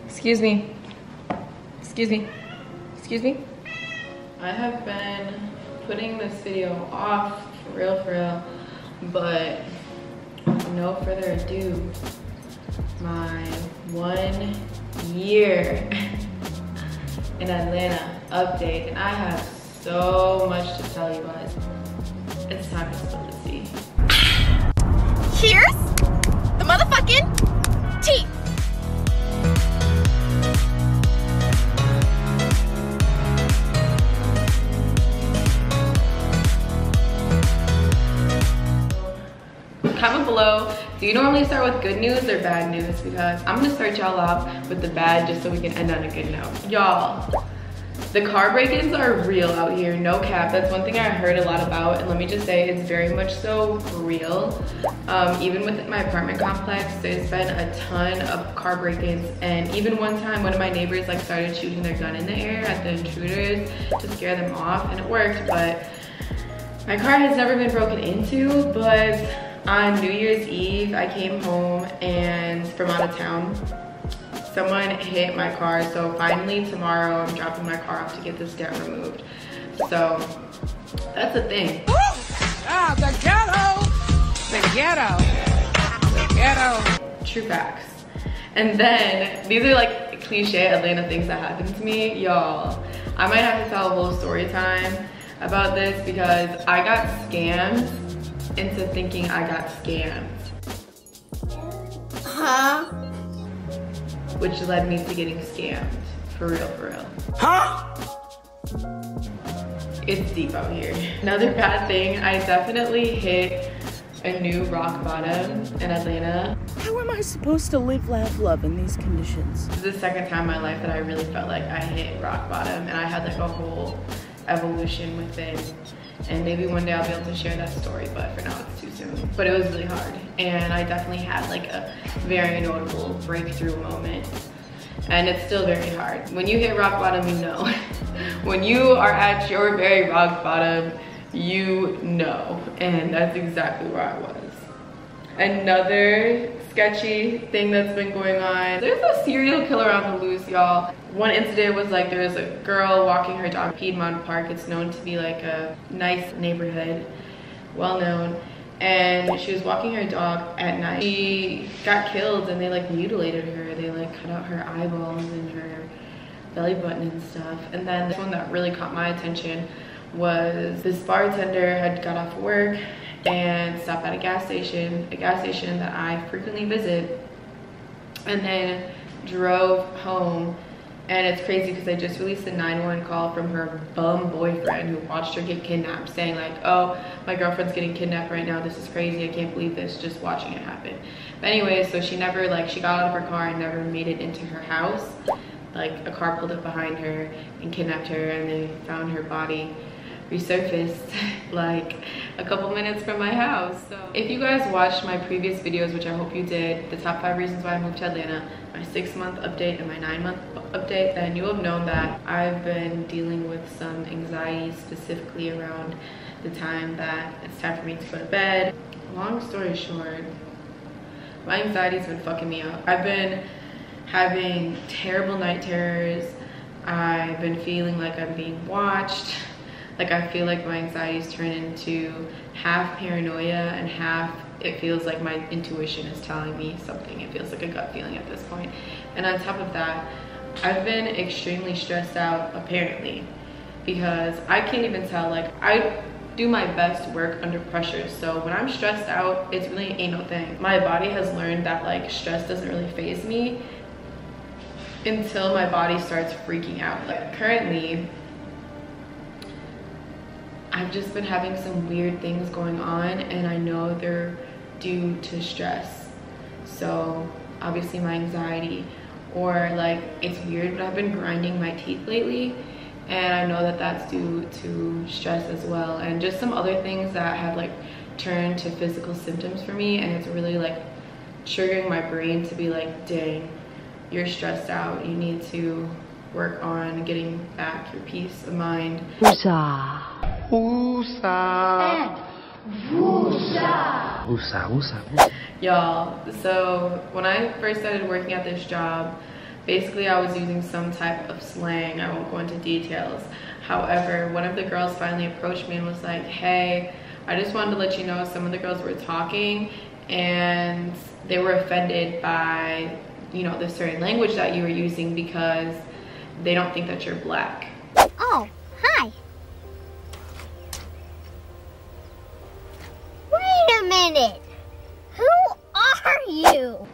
Excuse me. Excuse me. Excuse me. I have been putting this video off for real, but no further ado, my 1 year in Atlanta update, and I have so much to tell you guys. It's time to spill the tea. Here's the motherfucking tea. Comment below, do you normally start with good news or bad news? Because I'm gonna start y'all off with the bad just so we can end on a good note. Y'all, the car break-ins are real out here, no cap. That's one thing I heard a lot about, and let me just say it's very much so real. Even within my apartment complex, there's been a ton of car break-ins, and even one time one of my neighbors like started shooting their gun in the air at the intruders to scare them off, and it worked. But my car has never been broken into, but on New Year's Eve, I came home and from out of town, someone hit my car. So finally tomorrow, I'm dropping my car off to get this dent removed. So that's the thing. Ah, the ghetto. True facts. And then these are like cliche Atlanta things that happened to me. Y'all, I might have to tell a whole story time about this because I got scammed into thinking I got scammed. Huh? Which led me to getting scammed. For real. Huh? It's deep out here. Another bad thing, I definitely hit a new rock bottom in Atlanta. How am I supposed to live, laugh, love in these conditions? This is the second time in my life that I really felt like I hit rock bottom, and I had like a whole evolution within. And maybe one day I'll be able to share that story, but for now it's too soon. But it was really hard, and I definitely had like a very notable breakthrough moment. And it's still very hard. When you hit rock bottom, you know. When you are at your very rock bottom, you know. And that's exactly where I was. Another sketchy thing that's been going on. There's a serial killer on the loose, y'all. One incident was like there was a girl walking her dog in Piedmont Park. It's known to be like a nice neighborhood, well known. And she was walking her dog at night. She got killed and they like mutilated her. They like cut out her eyeballs and her belly button and stuff. And then this one that really caught my attention was this bartender had got off work and stopped at a gas station that I frequently visit, and then drove home. And it's crazy because I just released a 911 call from her bum boyfriend who watched her get kidnapped, saying like, oh, my girlfriend's getting kidnapped right now, this is crazy, I can't believe this, just watching it happen. But anyway, so she never like, she got out of her car and never made it into her house. Like a car pulled up behind her and kidnapped her, and they found her body resurfaced like a couple minutes from my house. So if you guys watched my previous videos, which I hope you did, the top 5 reasons why I moved to Atlanta, my 6-month update and my 9-month update, then you have known that I've been dealing with some anxiety, specifically around the time that it's time for me to go to bed. Long story short, my anxiety's been fucking me up. I've been having terrible night terrors. I've been feeling like I'm being watched. Like I feel like my anxiety's turned into half paranoia and half it feels like my intuition is telling me something. It feels like a gut feeling at this point. And on top of that, I've been extremely stressed out apparently, because I can't even tell, like I do my best work under pressure. So when I'm stressed out, it's really ain't no thing. My body has learned that like stress doesn't really faze me until my body starts freaking out. Like currently, I've just been having some weird things going on, and I know they're due to stress. So obviously my anxiety, or like it's weird, but I've been grinding my teeth lately, and I know that that's due to stress as well, and just some other things that have like turned to physical symptoms for me, and it's really like triggering my brain to be like, dang, you're stressed out, you need to work on getting back your peace of mind. Y'all, so when I first started working at this job, Basically, I was using some type of slang. I won't go into details. However, one of the girls finally approached me and was like, hey, I just wanted to let you know some of the girls were talking and they were offended by, you know, the certain language that you were using because they don't think that you're black. Oh, hi. Wait a minute. Who are you?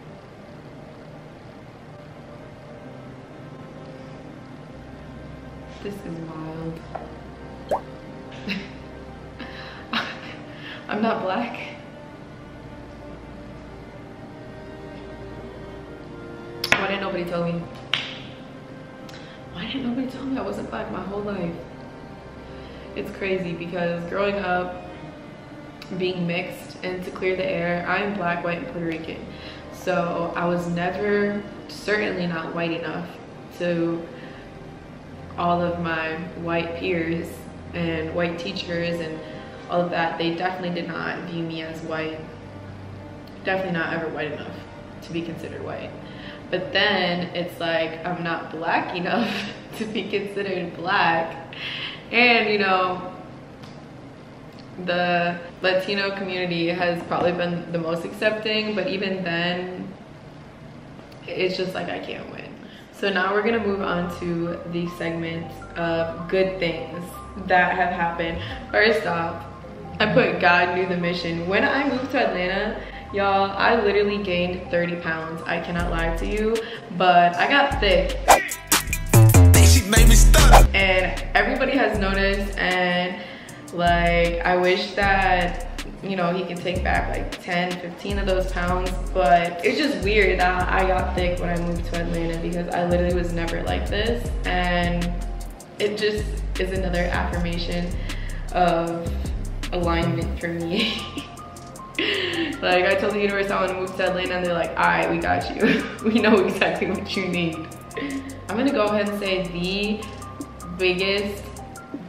This is wild. I'm not black. Why didn't nobody tell me? Why didn't nobody tell me I wasn't black my whole life? It's crazy because growing up, being mixed, and to clear the air, I'm black, white, and Puerto Rican. So I was never, certainly not white enough to all of my white peers and white teachers and all of that. They definitely did not view me as white. Definitely not ever white enough to be considered white. But then it's like I'm not black enough to be considered black. And you know, the Latino community has probably been the most accepting, but even then it's just like I can't win. So now we're gonna move on to the segment of good things that have happened. First off, I put God knew the mission. When I moved to Atlanta, y'all, I literally gained 30 pounds. I cannot lie to you, but I got thick. She made me stutter. And everybody has noticed, and like, I wish that, you know, he could take back like 10, 15 of those pounds, but it's just weird that I got thick when I moved to Atlanta because I literally was never like this, and it just is another affirmation of alignment for me. Like, I told the universe I want to move to Atlanta and they're like, all right, we got you. We know exactly what you need. I'm gonna go ahead and say the biggest,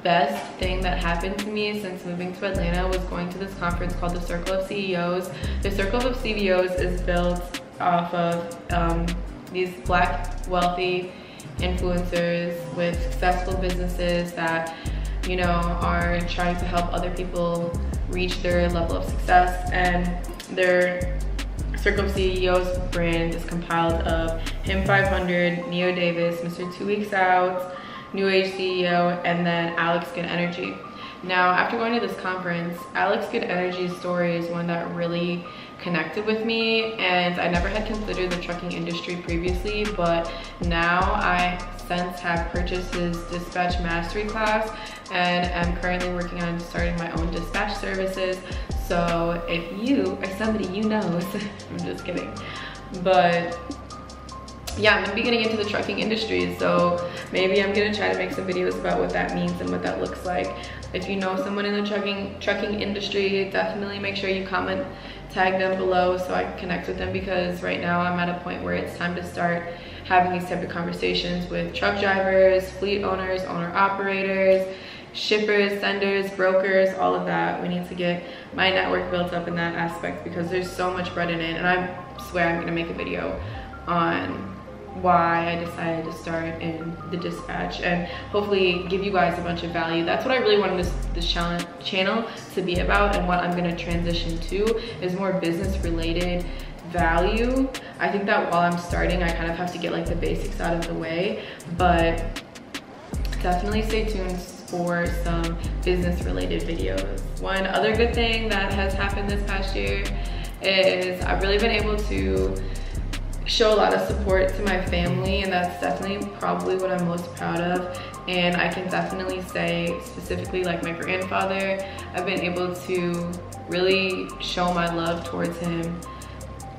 best thing that happened to me since moving to Atlanta was going to this conference called the Circle of CEOs. The Circle of CEOs is built off of these black wealthy influencers with successful businesses that, you know, are trying to help other people reach their level of success. And their Circle of CEOs brand is compiled of Him 500, Neo Davis, Mr. 2 Weeks Out, New Age CEO, and then Alex Good Energy. Now, after going to this conference, Alex Good Energy's story is one that really connected with me, and I never had considered the trucking industry previously, but now I since have purchased his dispatch mastery class and am currently working on starting my own dispatch services. So if you or somebody you know, I'm just kidding, but yeah, I'm gonna be getting into the trucking industry, so maybe I'm gonna try to make some videos about what that means and what that looks like. If you know someone in the trucking industry, definitely make sure you comment, tag them below so I can connect with them, because right now I'm at a point where it's time to start having these type of conversations with truck drivers, fleet owners, owner-operators, shippers, senders, brokers, all of that. We need to get my network built up in that aspect because there's so much bread in it, and I swear I'm gonna make a video on why I decided to start in the dispatch and hopefully give you guys a bunch of value. That's what I really wanted this channel to be about, and what I'm gonna transition to is more business related value. I think that while I'm starting, I kind of have to get like the basics out of the way, but definitely stay tuned for some business related videos. One other good thing that has happened this past year is I've really been able to show a lot of support to my family, and that's definitely probably what I'm most proud of. And I can definitely say specifically like my grandfather, I've been able to really show my love towards him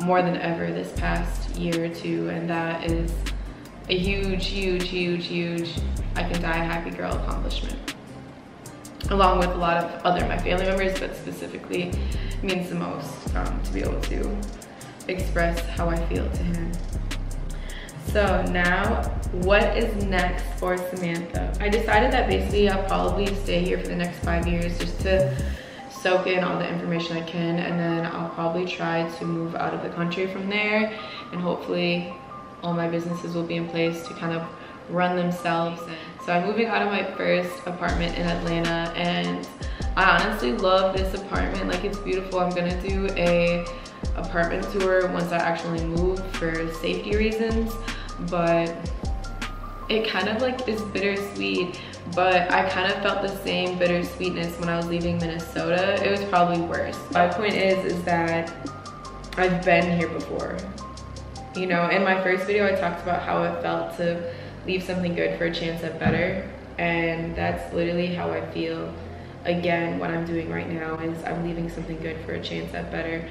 more than ever this past year or two, and that is a huge I can die a happy girl accomplishment, along with a lot of other my family members, but specifically means the most to be able to express how I feel to him. So now, what is next for Samantha? I decided that basically I'll probably stay here for the next 5 years just to soak in all the information I can, and then I'll probably try to move out of the country from there and hopefully all my businesses will be in place to kind of run themselves. So I'm moving out of my first apartment in Atlanta, and I honestly love this apartment. Like, it's beautiful. I'm gonna do a apartment tour once I actually move for safety reasons, but it kind of like is bittersweet. But I kind of felt the same bittersweetness when I was leaving Minnesota. It was probably worse. My point is that I've been here before. You know, in my first video, I talked about how it felt to leave something good for a chance at better. And that's literally how I feel again what I'm doing right now, is I'm leaving something good for a chance at better.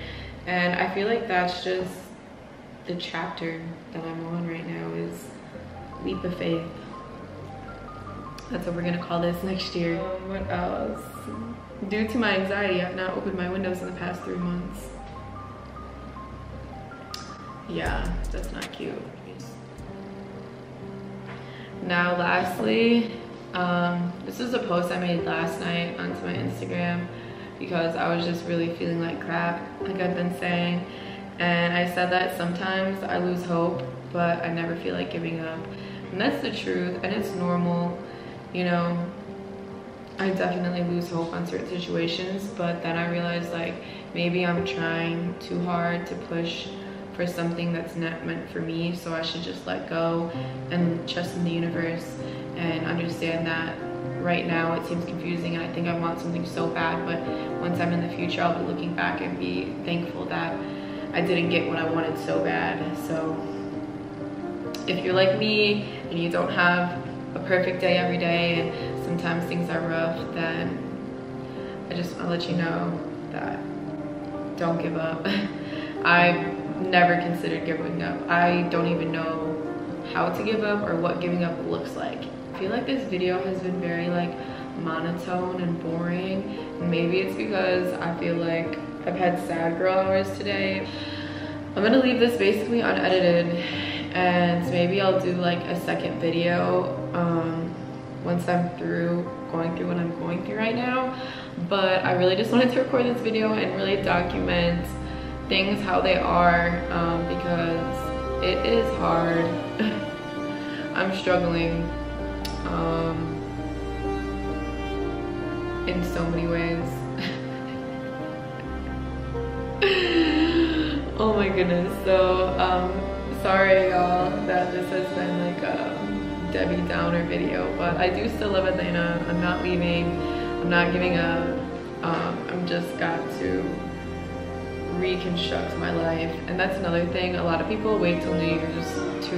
And I feel like that's just the chapter that I'm on right now, is leap of faith. That's what we're gonna call this next year. What else? Due to my anxiety, I've not opened my windows in the past 3 months. Yeah, that's not cute. Now lastly, this is a post I made last night onto my Instagram because I was just really feeling like crap, like I've been saying. And I said that sometimes I lose hope, but I never feel like giving up. And that's the truth, and it's normal. You know, I definitely lose hope on certain situations, but then I realized like maybe I'm trying too hard to push for something that's not meant for me, so I should just let go and trust in the universe and understand that right now it seems confusing and I think I want something so bad, but once I'm in the future I'll be looking back and be thankful that I didn't get what I wanted so bad. So if you're like me and you don't have a perfect day every day and sometimes things are rough, then I just want to let you know that don't give up. I've never considered giving up. I don't even know how to give up or what giving up looks like. I feel like this video has been very like monotone and boring, and maybe it's because I feel like I've had sad girl hours today. I'm gonna leave this basically unedited, and maybe I'll do like a second video once I'm through going through what I'm going through right now. But I really just wanted to record this video and really document things how they are, because it is hard. I'm struggling in so many ways. Oh my goodness. So sorry y'all that this has been like a Debbie Downer video, but I do still love Atlanta. I'm not leaving, I'm not giving up. I'm just got to reconstruct my life. And that's another thing, a lot of people wait till New Year's to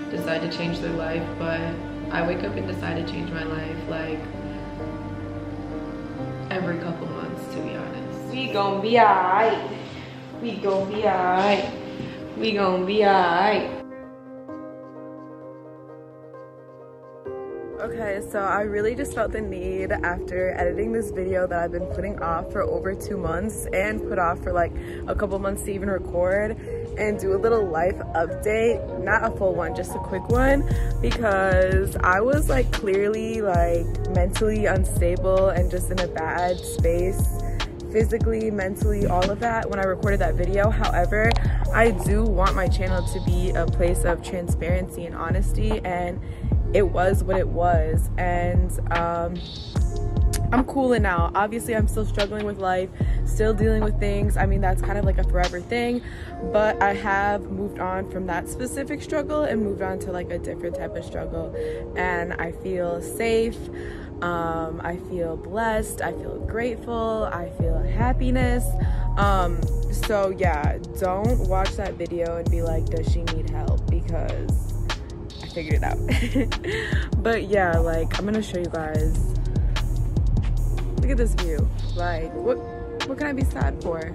decide to change their life, but I wake up and decide to change my life like every couple months, to be honest. We gon' be alright. We gon' be alright. We gon' be alright. Okay, so I really just felt the need after editing this video that I've been putting off for over 2 months and put off for like a couple months to even record, and do a little life update. Not a full one, just a quick one, because I was like clearly like mentally unstable and just in a bad space, physically, mentally, all of that when I recorded that video. However, I do want my channel to be a place of transparency and honesty, and it was what it was. And I'm cooling now. Obviously I'm still struggling with life, still dealing with things. I mean, that's kind of like a forever thing, but I have moved on from that specific struggle and moved on to like a different type of struggle, and I feel safe. I feel blessed, I feel grateful, I feel happiness. So yeah, don't watch that video and be like, does she need help? Because I figured it out. But yeah, like, I'm gonna show you guys. Look at this view. Like, what can I be sad for?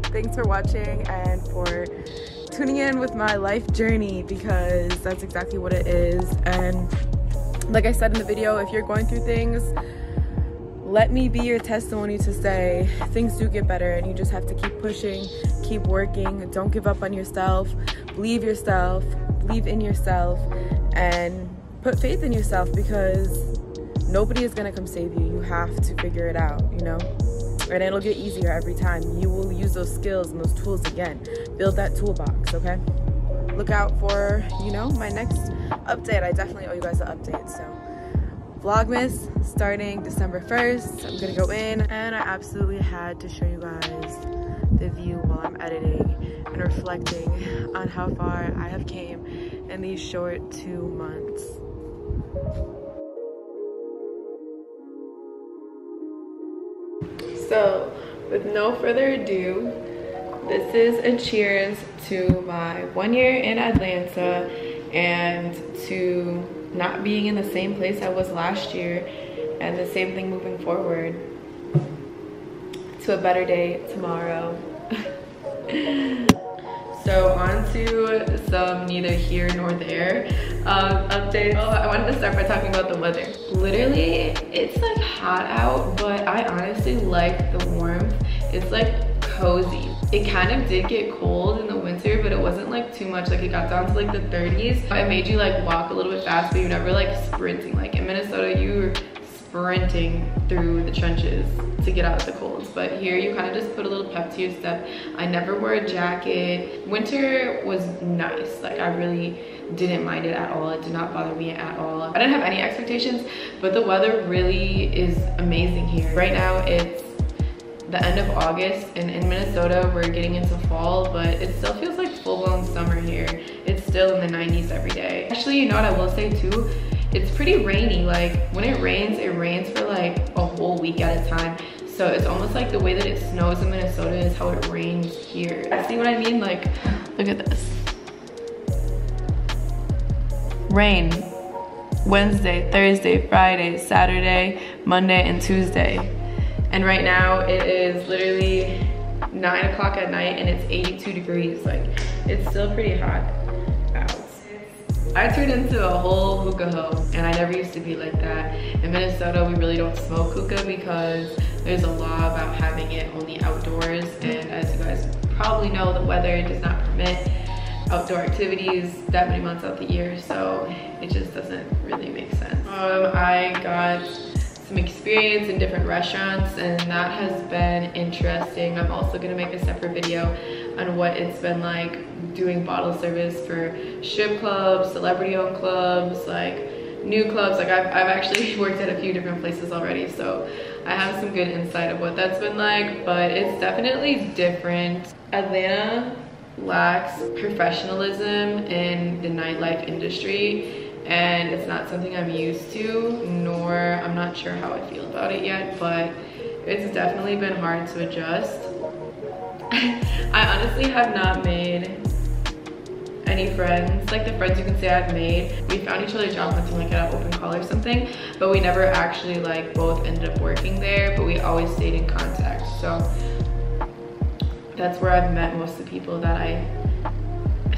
Thanks for watching and for tuning in with my life journey, because that's exactly what it is. And like I said in the video, if you're going through things, let me be your testimony to say things do get better, and you just have to keep pushing, keep working, don't give up on yourself, believe in yourself, and put faith in yourself, because nobody is gonna come save you. You have to figure it out, you know? and it'll get easier every time. You will use those skills and those tools again. Build that toolbox, okay? Look out for, you know, my next update. I definitely owe you guys an update. So Vlogmas starting December 1st. I'm gonna go in, and I absolutely had to show you guys the view while I'm editing and reflecting on how far I have came in these short 2 months. So with no further ado, this is a cheers to my 1 year in Atlanta and to not being in the same place I was last year, and the same thing moving forward to a better day tomorrow. So on to some neither here nor there updates. Oh, I wanted to start by talking about the weather. Literally, it's like hot out, but I honestly like the warmth. It's like cozy. It kind of did get cold in the winter, but it wasn't like too much. Like it got down to like the 30s. It made you like walk a little bit fast, but you're never like sprinting. Like in Minnesota, you're sprinting through the trenches to get out of the colds, but here you kind of just put a little pep to your step. I never wore a jacket. Winter was nice. Like I really didn't mind it at all. It did not bother me at all. I didn't have any expectations, but the weather really is amazing here. Right now it's the end of August, and in Minnesota we're getting into fall, but it still feels like full-blown summer here. It's still in the 90s every day. Actually, you know what I will say too? It's pretty rainy. Like when it rains for like a whole week at a time. So it's almost like the way that it snows in Minnesota is how it rains here. See what I mean? Like, look at this. Rain Wednesday, Thursday, Friday, Saturday, Monday, and Tuesday. And right now it is literally 9 o'clock at night and it's 82 degrees. Like it's still pretty hot out. I turned into a whole hookah hoe, and I never used to be like that. In Minnesota, we really don't smoke hookah because there's a law about having it only outdoors, and as you guys probably know, the weather does not permit outdoor activities that many months out the year, so it just doesn't really make sense. I got some experience in different restaurants, and that has been interesting. I'm also gonna make a separate video on what it's been like doing bottle service for strip clubs, celebrity-owned clubs, like new clubs. Like I've actually worked at a few different places already, so I have some good insight of what that's been like, but it's definitely different. Atlanta lacks professionalism in the nightlife industry, and it's not something I'm used to, nor I'm not sure how I feel about it yet, but it's definitely been hard to adjust. I honestly have not made any friends, like the friends you can say I've made. We found each other job hunting like at an open call or something, but we never actually like both ended up working there, but we always stayed in contact. So that's where I've met most of the people that I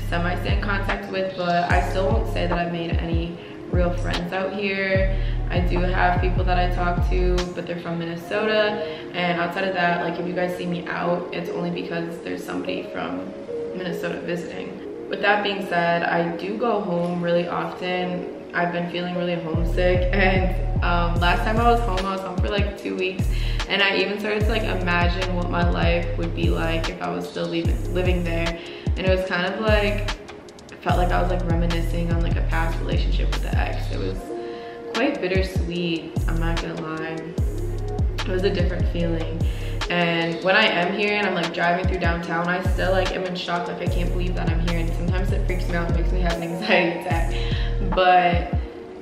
semi-stay in contact with, but I still won't say that I've made any real friends out here. I do have people that I talk to, but they're from Minnesota, and outside of that, like if you guys see me out, it's only because there's somebody from Minnesota visiting. With that being said, I do go home really often. I've been feeling really homesick, and last time I was home for like 2 weeks, and I even started to like imagine what my life would be like if I was still living there, and it was kind of like, it felt like I was like reminiscing on like a past relationship with the ex. It was quite bittersweet, I'm not gonna lie. It was a different feeling. And when I am here and I'm like driving through downtown, I still like am in shock. Like I can't believe that I'm here, and sometimes it freaks me out and makes me have an anxiety attack. But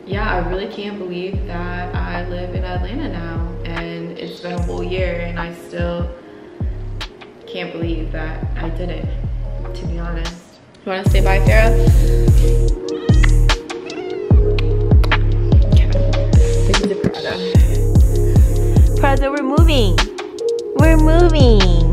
yeah, I really can't believe that I live in Atlanta now, and it's been a whole year and I still can't believe that I did it, to be honest. You wanna say bye, Farrah? This is the Prada. Prada, we're moving. We're moving.